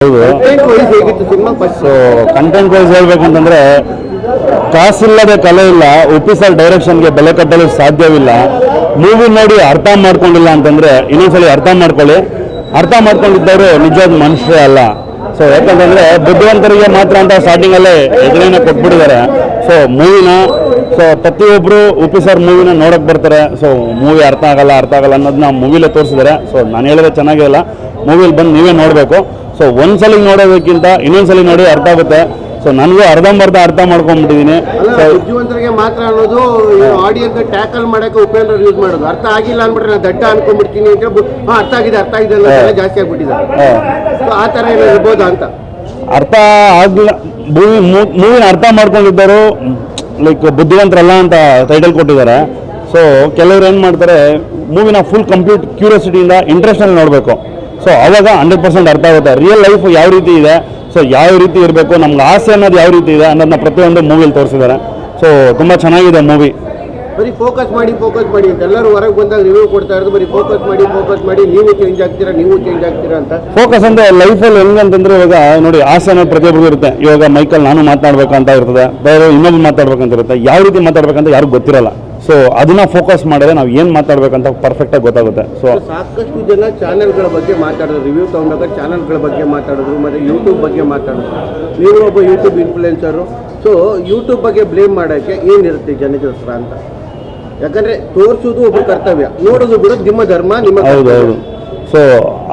So content wise ಹೇಳ್ಬೇಕಂತಂದ್ರೆ ಕಾಸಿಲ್ಲದೆ ಕಲೆ ಇಲ್ಲ. Uppi sir ಡೈರೆಕ್ಷನ್ಗೆ ಬೆಲೆ ಕಟ್ಟಲು ಸಾಧ್ಯವಿಲ್ಲ. ಮೂವಿ ನೋಡಿ ಅರ್ಥ ಮಾಡ್ಕೊಂಡಿಲ್ಲ ಅಂತಂದ್ರೆ ಇನ್ನೊಂದ್ಸಲಿ ಅರ್ಥ ಮಾಡ್ಕೊಳ್ಳಿ. ಅರ್ಥ ಮಾಡ್ಕೊಂಡಿದ್ದವರು ನಿಜವಾದ ಮನುಷ್ಯರೇ ಅಲ್ಲ. ಸೊ ಯಾಕಂತಂದ್ರೆ ಬುದ್ಧಿವಂತರಿಗೆ ಮಾತ್ರ ಅಂತ ಸ್ಟಾರ್ಟಿಂಗಲ್ಲೇ ಎದುರೇನ ಕೊಟ್ಬಿಟ್ಟಿದ್ದಾರೆ. ಸೊ ಮೂವಿನ ಪ್ರತಿಯೊಬ್ಬರು ಉಪ್ಪಿ ಸರ್ ಮೂವಿನ ನೋಡಕ್ ಬರ್ತಾರೆ. ಸೊ ಮೂವಿ ಅರ್ಥ ಆಗಲ್ಲ ಅನ್ನೋದನ್ನ ಮೂವಿಲೇ ತೋರಿಸಿದ್ದಾರೆ. ಸೊ ನಾನು ಹೇಳಿದ್ರೆ ಚೆನ್ನಾಗಿಲ್ಲ, ಮೂವಿಲಿ ಬಂದು ನೀವೇ ನೋಡಬೇಕು. ಸೊ ಒಂದ್ಸಲಿ ನೋಡೋದಕ್ಕಿಂತ ಇನ್ನೊಂದ್ಸಲಿ ನೋಡಿ ಅರ್ಥ ಆಗುತ್ತೆ. ಸೊ ನನಗೂ ಅರ್ಧಂಬರ್ಧ ಅರ್ಥ ಮಾಡ್ಕೊಂಡ್ಬಿಟ್ಟಿದ್ದೀನಿ. ಬುದ್ಧಿವಂತರಿಗೆ ಮಾತ್ರ ಅನ್ನೋದು ಆಡಿಯನ್ಸ್ ಟ್ಯಾಕಲ್ ಮಾಡಕ್ಕೆ ಉಪೇಂದ್ರ ಯೂಸ್ ಮಾಡೋದು. ಅರ್ಥ ಆಗಿಲ್ಲ ಅಂದ್ಬಿಟ್ರೆ ನಾನು ದಡ್ಡ ಅನ್ಕೊಂಡ್ಬಿಡ್ತೀನಿ ಅಂತ ಅರ್ಥ ಆಗಿದೆ ಅನ್ನೋದೆಲ್ಲ ಜಾಸ್ತಿ ಆಗ್ಬಿಟ್ಟಿದ್ದಾರೆ. ಆ ಥರ ಏನೋ ಇರ್ಬೋದು ಅಂತ ಅರ್ಥ ಆಗ್ಲಿಲ್ಲ. ಮೂವಿನ ಅರ್ಥ ಮಾಡ್ಕೊಂಡಿದ್ದರು ಲೈಕ್ ಬುದ್ಧಿವಂತರಲ್ಲ ಅಂತ ಟೈಟಲ್ ಕೊಟ್ಟಿದ್ದಾರೆ. ಸೊ ಕೆಲವರು ಏನು ಮಾಡ್ತಾರೆ, ಮೂವಿನ ಫುಲ್ ಕಂಪ್ಲೀಟ್ ಕ್ಯೂರಿಯಾಸಿಟಿಯಿಂದ ಇಂಟ್ರೆಸ್ಟಲ್ಲಿ ನೋಡಬೇಕು. ಸೊ ಅವಾಗ 100% ಅರ್ಥ ಆಗುತ್ತೆ ರಿಯಲ್ ಲೈಫ್ ಯಾವ ರೀತಿ ಇದೆ, ಸೊ ಯಾವ ರೀತಿ ಇರಬೇಕು, ನಮ್ಗೆ ಆಸೆ ಅನ್ನೋದು ಯಾವ ರೀತಿ ಇದೆ ಅನ್ನೋದನ್ನ ಪ್ರತಿಯೊಂದು ಮೂವಿಲಿ ತೋರಿಸಿದ್ದಾರೆ. ಸೊ ತುಂಬ ಚೆನ್ನಾಗಿದೆ ಮೂವಿ. ಬರೀ ಫೋಕಸ್ ಮಾಡಿ ಅಂತ ಎಲ್ಲರೂ ಹೊರಗೆ ಬಂದಾಗ ರಿವ್ಯೂ ಕೊಡ್ತಾ ಇರೋದು. ಬರೀ ಫೋಕಸ್ ಮಾಡಿ ನೀವು ಚೇಂಜ್ ಆಗ್ತೀರಾ ಅಂತ. ಫೋಕಸ್ ಅಂದರೆ ಲೈಫಲ್ಲಿ ಹೆಂಗಂತಂದ್ರೆ ಇವಾಗ ನೋಡಿ, ಆಸೆ ಅನ್ನೋದು ಪ್ರತಿಯೊಬ್ಬರಿಗೂ ಇರುತ್ತೆ. ಇವಾಗ ಮೈಕಲ್ ನಾನು ಮಾತನಾಡ್ಬೇಕಂತ ಇರ್ತದೆ, ಬೇರೆ ಇನ್ನೊಬ್ರು ಮಾತಾಡ್ಬೇಕಂತ ಇರುತ್ತೆ. ಯಾವ ರೀತಿ ಮಾತಾಡ್ಬೇಕಂತ ಯಾರಿಗೂ ಗೊತ್ತಿರಲ್ಲ. ಸೊ ಅದನ್ನ ಫೋಕಸ್ ಮಾಡಿದ್ರೆ ನಾವು ಏನು ಮಾತಾಡ್ಬೇಕಂತ ಪರ್ಫೆಕ್ಟಾಗಿ ಗೊತ್ತಾಗುತ್ತೆ. ಸೊ ಸಾಕಷ್ಟು ಜನ ಚಾನೆಲ್ಗಳ ಬಗ್ಗೆ ಮಾತಾಡೋದು, ರಿವ್ಯೂ ತಗೊಂಡಾಗ ಚಾನೆಲ್ಗಳ ಬಗ್ಗೆ ಮಾತಾಡೋದು, ಮತ್ತು ಯೂಟ್ಯೂಬ್ ಬಗ್ಗೆ ಮಾತಾಡೋದು. ನೀವು ಒಬ್ಬ ಯೂಟ್ಯೂಬ್ ಇನ್ಫ್ಲುಯೆನ್ಸರು. ಸೊ ಯೂಟ್ಯೂಬ್ ಬಗ್ಗೆ ಬ್ಲೇಮ್ ಮಾಡೋಕ್ಕೆ ಏನಿರುತ್ತೆ ಜನದ ಹತ್ರ ಅಂತ? ಯಾಕಂದರೆ ತೋರಿಸೋದು ಒಬ್ಬ ಕರ್ತವ್ಯ, ನೋಡೋದು ಬಿಡೋದು ನಿಮ್ಮ ಧರ್ಮ, ನಿಮ್ಮ. ಹೌದು. ಸೊ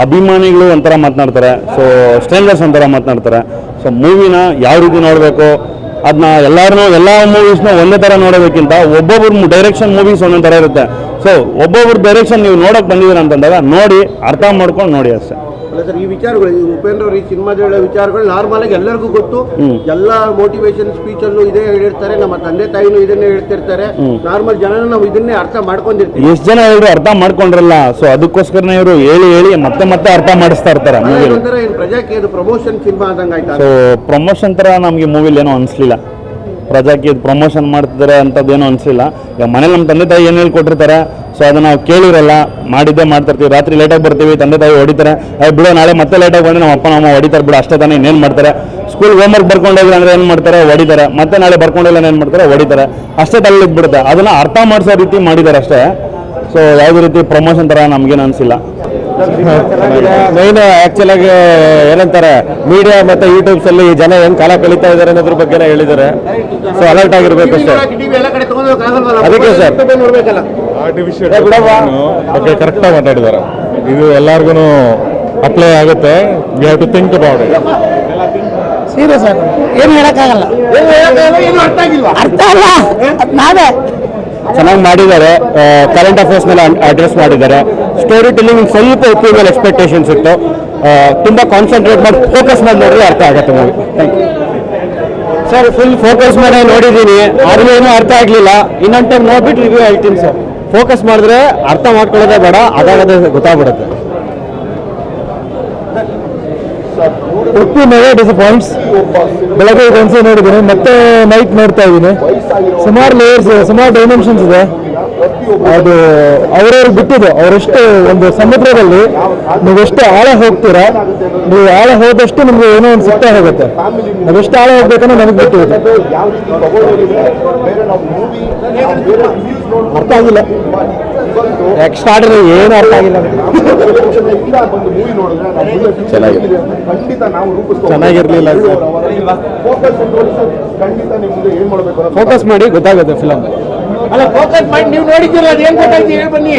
ಅಭಿಮಾನಿಗಳು ಒಂಥರ ಮಾತನಾಡ್ತಾರೆ, ಸೊ ಸ್ಟ್ರೇಂಜರ್ಸ್ ಒಂಥರ ಮಾತನಾಡ್ತಾರೆ. ಸೊ ಮೂವಿನ ಯಾವ ರೀತಿ ನೋಡಬೇಕು ಅದನ್ನ ಎಲ್ಲ ಮೂವೀಸ್ನ ಒಂದೇ ಥರ ನೋಡೋದಕ್ಕಿಂತ ಒಬ್ಬೊಬ್ರು ಡೈರೆಕ್ಷನ್ ಮೂವೀಸ್ ಒಂದೊಂದು ಥರ ಇರುತ್ತೆ. ಸೊ ಒಬ್ಬೊಬ್ರು ಡೈರೆಕ್ಷನ್ ನೀವು ನೋಡೋಕೆ ಬಂದಿದ್ದೀರ ಅಂತಂದಾಗ ನೋಡಿ ಅರ್ಥ ಮಾಡ್ಕೊಂಡು ನೋಡಿ ಅಷ್ಟೇ. ಅಲ್ಲ ಸರ್, ಈ ವಿಚಾರಗಳು ಉಪೇಂದ್ರ ಅವರು ಈ ಸಿನಿಮಾದ ವಿಚಾರಗಳು ನಾರ್ಮಲ್ ಆಗಿ ಎಲ್ಲರಿಗೂ ಗೊತ್ತು. ಎಲ್ಲ ಮೋಟಿವೇಶನ್ ಸ್ಪೀಚಲ್ಲೂ ಇದೇ ಹೇಳಿರ್ತಾರೆ, ನಮ್ಮ ತಂದೆ ತಾಯಿನೂ ಇದನ್ನೇ ಹೇಳ್ತಿರ್ತಾರೆ. ನಾರ್ಮಲ್ ಜನ ನಾವು ಇದನ್ನೇ ಅರ್ಥ ಮಾಡ್ಕೊಂಡಿರ್ತೀವಿ. ಎಷ್ಟು ಜನ ಇವರು ಅರ್ಥ ಮಾಡ್ಕೊಂಡ್ರಲ್ಲ. ಸೊ ಅದಕ್ಕೋಸ್ಕರನೇ ಇವರು ಹೇಳಿ ಮತ್ತೆ ಅರ್ಥ ಮಾಡಿಸ್ತಾ ಇರ್ತಾರೆ. ಪ್ರಜಾಕ್ಕೆ ಇದು ಪ್ರಮೋಷನ್ ಸಿನಿಮಾ ಆದಂಗೆ ಆಯ್ತಾ? ಸೊ ಪ್ರಮೋಷನ್ ಥರ ನಮಗೆ ಮೂವಿಲಿ ಏನೋ ಅನಿಸ್ಲಿಲ್ಲ. ಪ್ರಜಾಕ್ಕೆ ಇದು ಪ್ರಮೋಷನ್ ಮಾಡ್ತಿದ್ದಾರೆ ಅಂಥದ್ದೇನೋ ಅನಿಸಿಲ್ಲ. ಈಗ ಮನೇಲಿ ನಮ್ಮ ತಂದೆ ತಾಯಿ ಏನು ಹೇಳ್ಕೊಟ್ಟಿರ್ತಾರೆ, ಸೊ ಅದನ್ನು ನಾವು ಕೇಳಿರಲ್ಲ, ಮಾಡಿದ್ದೇ ಮಾಡ್ತಿರ್ತೀವಿ. ರಾತ್ರಿ ಲೇಟಾಗಿ ಬರ್ತೀವಿ, ತಂದೆ ತಾಯಿ ಹೊಡಿತಾರೆ. ಬಿಡೋ ನಾಳೆ ಮತ್ತೆ ಲೇಟಾಗಿ ಬಂದರೆ ನಮ್ಮ ಅಪ್ಪ ನಮ್ಮ ಹೊಡಿತಾರೆ ಬಿಡು, ಅಷ್ಟೇ ತಾನೇ, ಇನ್ನೇನು ಮಾಡ್ತಾರೆ. ಸ್ಕೂಲ್ ಹೋಮ್ವರ್ಕ್ ಬರ್ಕೊಂಡೋಗಿಲ್ಲ ಅಂದರೆ ಏನು ಮಾಡ್ತಾರೆ, ಹೊಡಿತಾರೆ. ಮತ್ತೆ ನಾಳೆ ಬರ್ಕೊಂಡಿಲ್ಲ ಏನು ಮಾಡ್ತಾರೆ, ಹೊಡಿತಾರೆ. ಅಷ್ಟೇ ತಲೆಲಿದ್ಬಿಡುತ್ತೆ. ಅದನ್ನು ಅರ್ಥ ಮಾಡಿಸೋ ರೀತಿ ಮಾಡಿದ್ದಾರೆ ಅಷ್ಟೇ. ಸೊ ಯಾವುದೇ ರೀತಿ ಪ್ರಮೋಷನ್ ಥರ ನಮಗೇನು ಅನಿಸಿಲ್ಲ. ಮೈನ್ ಆಕ್ಚುಲ್ ಆಗಿ ಏನಂತಾರೆ, ಮೀಡಿಯಾ ಮತ್ತೆ ಯೂಟ್ಯೂಬ್ಸ್ ಅಲ್ಲಿ ಜನ ಹೆಂಗ್ ಕಾಲ ಕಳೀತಾ ಇದಾರೆ ಅನ್ನೋದ್ರ ಬಗ್ಗೆ ಹೇಳಿದ್ದಾರೆ. ಸೊ ಅಲರ್ಟ್ ಆಗಿರ್ಬೇಕು ಅಷ್ಟೇ. ಅದಕ್ಕೆ ಸರ್ ಆರ್ಟಿಫಿಷಿಯಲ್ ಬಗ್ಗೆ ಕರೆಕ್ಟಾಗಿ ಮಾತಾಡಿದ್ದಾರೆ. ಇದು ಎಲ್ಲರಿಗೂ ಅಪ್ಲೈ ಆಗುತ್ತೆ. We have to think about it. Serious ಆಗಿ ಏನು ಹೇಳಕ್ಕಾಗಲ್ಲ, ಅರ್ಥ ಅಲ್ಲ. ನಾವೇ ಚೆನ್ನಾಗಿ ಮಾಡಿದ್ದಾರೆ. ಕರೆಂಟ್ ಅಫೇರ್ಸ್ ಮೇಲೆ ಅಡ್ರೆಸ್ ಮಾಡಿದ್ದಾರೆ. ಸ್ಟೋರಿ ಟೆಲ್ಲಿಂಗ್ ಸ್ವಲ್ಪ ಒಪ್ಪಿಗೆ ಎಕ್ಸ್ಪೆಕ್ಟೇಷನ್ಸ್ ಇತ್ತು. ತುಂಬ ಕಾನ್ಸಂಟ್ರೇಟ್ ಮಾಡಿ ಫೋಕಸ್ ಮಾಡಿ ನೋಡಿದ್ರೆ ಅರ್ಥ ಆಗುತ್ತೆ ಮೂವಿ. ಸರ್ ಫುಲ್ ಫೋಕಸ್ ಮಾಡಿ ನೋಡಿದ್ದೀನಿ, ಆದ್ರೂ ಏನೂ ಅರ್ಥ ಆಗಲಿಲ್ಲ. ಇನ್ನೊಂದು ಟೈಮ್ ನೋಡ್ಬಿಟ್ಟು ರಿವ್ಯೂ ಹೇಳ್ತೀನಿ ಸರ್. ಫೋಕಸ್ ಮಾಡಿದ್ರೆ ಅರ್ಥ ಮಾಡ್ಕೊಳ್ಳೋದೇ ಬೇಡ, ಅದಾಗದೇ ಗೊತ್ತಾಗ್ಬಿಡುತ್ತೆ. ಉಪ್ಪಿ ನೆವೇ ಡಿಸಪಾಯಿಂಟ್ಸ್. ಬೆಳಗ್ಗೆ ಒಂದ್ಸಲ ನೋಡಿದ್ದೀನಿ, ಮತ್ತೆ ನೈಟ್ ನೋಡ್ತಾ ಇದ್ದೀನಿ. ಸುಮಾರು ಲೇಯರ್ಸ್, ಸುಮಾರು ಡೈಮೆನ್ಷನ್ಸ್ ಇದೆ. ಅದು ಅವರವ್ರಿಗೆ ಬಿಟ್ಟಿದೆ. ಅವರೆಷ್ಟು ಒಂದು ಸಮುದ್ರದಲ್ಲಿ ನೀವೆಷ್ಟು ಆಳ ಹೋಗ್ತೀರಾ, ನೀವು ಆಳ ಹೋದಷ್ಟು ನಿಮ್ಗೆ ಏನೋ ಒಂದು ಸಿಗ್ತಾ ಹೋಗುತ್ತೆ. ನಾವೆಷ್ಟು ಆಳ ಹೋಗ್ಬೇಕಂದ್ರೆ ನನಗೆ ಬಿಟ್ಟಿದೆ. ಅರ್ಥ ಆಗಿಲ್ಲ, ಎಕ್ಸ್ಟ್ರಾರ್ಡಿನರಿ, ಏನು ಅರ್ಥ ಆಗಿಲ್ಲ. ಚೆನ್ನಾಗಿರ್ಲಿಲ್ಲ ಸರ್. ಫೋಕಸ್ ಮಾಡಿ ಗೊತ್ತಾಗುತ್ತೆ ಫಿಲಮ್. ಅಲ್ಲ, ಫೋಕಸ್ ಮಾಡಿ ನೀವು ನೋಡಿದ್ದೀರಲ್ಲ, ಅದು ಏನು ಗೊತ್ತಾಯ್ತು ಹೇಳಿ ಬನ್ನಿ.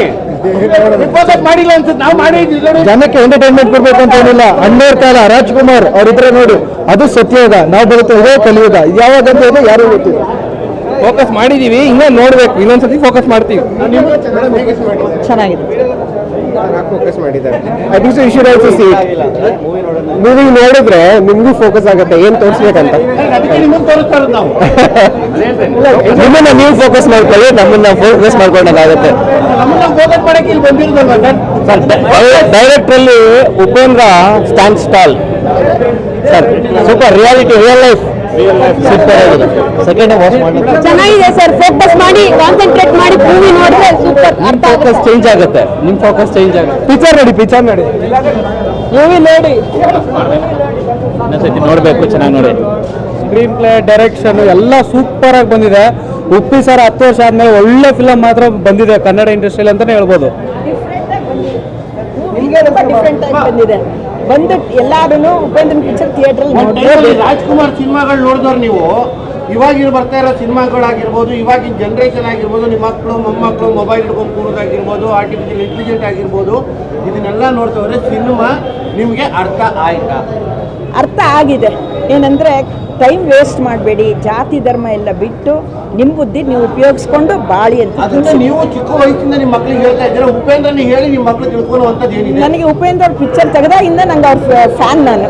ಫೋಕಸ್ ಮಾಡಿಲ್ಲ ಅನ್ಸುತ್ತೆ, ನಾವು ಮಾಡಿದ್ವಿ. ಜನಕ್ಕೆ ಎಂಟರ್ಟೈನ್ಮೆಂಟ್ ಕೊಡ್ಬೇಕು ಅಂತ ಏನಿಲ್ಲ. ಅಣ್ಣವ್ರ ಕಾಲ ರಾಜ್ಕುಮಾರ್ ಅವರಿದ್ರೆ ನೋಡಿ, ಅದು ಸತ್ಯಯುಗ. ನಾವು ಬದುಕುವುದೇ ಕಲಿಯುಗ. ಇದು ಯಾವಾಗ ಅಂತ ಇದೆ ಯಾರು ಗೊತ್ತಿಲ್ಲ. ಫೋಕಸ್ ಮಾಡಿದೀವಿ, ಇನ್ನೂ ನೋಡ್ಬೇಕು, ಇನ್ನೊಂದ್ಸತಿ ಫೋಕಸ್ ಮಾಡ್ತೀವಿ. ಚೆನ್ನಾಗಿದೆ. ಫೋಕಸ್ ಮಾಡಿದ್ದಾರೆ. ಮೂವಿ ನೋಡಿದ್ರೆ ನಿಮ್ಗೂ ಫೋಕಸ್ ಆಗುತ್ತೆ ಏನು ತೋರಿಸ್ಬೇಕಂತ. ನಿಮ್ಮನ್ನ ನೀವು ಫೋಕಸ್ ಮಾಡ್ಕೊಳ್ಳಿ, ನಮ್ಮನ್ನ ಫೋಕಸ್ ಮಾಡ್ಕೊಂಡಾಗುತ್ತೆ. ಡೈರೆಕ್ಟರ್ ಅಲ್ಲಿ Upendra stand stall sir. Super reality, real life super ಆಗಿದೆ. ಸೆಕೆಂಡ್ ವಾಚ್ ಮಾಡಿ ಚೆನ್ನಾಗಿದೆ ಸರ್. ಫೋಕಸ್ ಮಾಡಿ ಕಾನ್ಸಂಟ್ರೇಟ್ ಮಾಡಿ ಮೂವಿ ನೋಡಿದ್ರೆ ಸೂಪರ್. ಫೋಕಸ್ ಚೇಂಜ್ ಆಗುತ್ತೆ, ನಿಮ್ ಫೋಕಸ್ ಚೇಂಜ್ ಆಗುತ್ತೆ. ಪಿಕ್ಚರ್ ನೋಡಿ ಮೂವಿ ನೋಡಿ. ನೋಡಬೇಕು, ಚೆನ್ನಾಗಿ ನೋಡಿ. ಸ್ಕ್ರೀನ್ ಪ್ಲೇ, ಡೈರೆಕ್ಷನ್ ಎಲ್ಲ ಸೂಪರ್ ಆಗಿ ಬಂದಿದೆ. ಉಪ್ಪಿ ಸರ್ 10 ವರ್ಷ ಆದ್ಮೇಲೆ ಒಳ್ಳೆ ಫಿಲಮ್ ಮಾತ್ರ ಬಂದಿದೆ ಕನ್ನಡ ಇಂಡಸ್ಟ್ರಿಯಲ್ಲಿ ಅಂತಾನೆ ಹೇಳ್ಬೋದು. ಡಿಫ್ರೆಂಟ್ ಆಗಿ ಬಂದಿದೆ. ಬಂದು ಎಲ್ಲಾರು ಉಪೇಂದ್ರನ್ ಪಿಕ್ಚರ್ ಥಿಯೇಟರ್ ರಾಜ್ಕುಮಾರ್ ಸಿನಿಮಾಗಳು ನೋಡಿದವ್ರು ನೀವು, ಇವಾಗ ಬರ್ತಾ ಇರೋ ಸಿನಿಮಾಗಳಾಗಿರ್ಬೋದು, ಇವಾಗಿನ ಜನ್ರೇಷನ್ ಆಗಿರ್ಬೋದು, ನಿಮ್ಮ ಮಕ್ಕಳು ಮೊಮ್ಮಕ್ಕಳು ಮೊಬೈಲ್ ಹಿಡ್ಕೊಂಡು ಕೂರೋದಾಗಿರ್ಬೋದು, ಆರ್ಟಿಫಿಷಿಯಲ್ ಇಂಟೆಲಿಜೆಂಟ್ ಆಗಿರ್ಬೋದು, ಇದನ್ನೆಲ್ಲ ನೋಡ್ತವ್ರೆ ಸಿನಿಮಾ ನಿಮಗೆ ಅರ್ಥ ಆಯ್ತಾ? ಅರ್ಥ ಆಗಿದೆ. ಏನಂದ್ರೆ ಟೈಮ್ ವೇಸ್ಟ್ ಮಾಡಬೇಡಿ, ಜಾತಿ ಧರ್ಮ ಎಲ್ಲ ಬಿಟ್ಟು ನಿಮ್ಮ ಬುದ್ಧಿ ನೀವು ಉಪಯೋಗಿಸ್ಕೊಂಡು ಬಾಳಿ ಅಂತ. ಅದನ್ನ ನೀವು ಚಿಕ್ಕ ವಯಸ್ಸಿಂದ ನಿಮ್ಮ ಮಕ್ಕಳಿಗೆ ಹೇಳ್ತಾ ಇದ್ದೀರಾ, ಉಪೇಂದ್ರನ ಹೇಳಿ ನಿಮ್ಮ ಮಕ್ಕಳು ತಿಳ್ಕೊಳ್ಳುವಂಥದ್ದು ಏನಿದೆ? ನನಗೆ ಉಪೇಂದ್ರ ಅವ್ರ ಪಿಕ್ಚರ್ ತೆಗೆದಾಗಿಂದ ನಂಗೆ ಅವ್ರ ಫ್ಯಾನ್. ನಾನು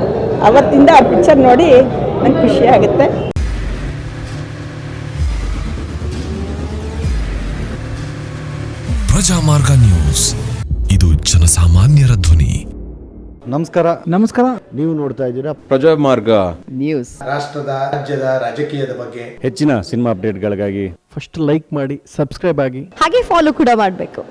ಅವತ್ತಿಂದ ಅವ್ರ ಪಿಕ್ಚರ್ ನೋಡಿ ನಂಗೆ ಖುಷಿ ಆಗುತ್ತೆ. ಪ್ರಜಾಮಾರ್ಗ ನ್ಯೂಸ್, ಇದು ಜನಸಾಮಾನ್ಯರ ಧ್ವನಿ. ನಮಸ್ಕಾರ. ನೀವು ನೋಡ್ತಾ ಇದ್ದೀರಾ ಪ್ರಜಾಮಾರ್ಗ ನ್ಯೂಸ್. ರಾಷ್ಟ್ರದ, ರಾಜ್ಯದ, ರಾಜಕೀಯದ ಬಗ್ಗೆ ಹೆಚ್ಚಿನ ಸಿನಿಮಾ ಅಪ್ಡೇಟ್ಗಳಿಗಾಗಿ ಫಸ್ಟ್ ಲೈಕ್ ಮಾಡಿ, ಸಬ್ಸ್ಕ್ರೈಬ್ ಆಗಿ. ಹಾಗೆ ಫಾಲೋ ಕೂಡ ಮಾಡಬೇಕು.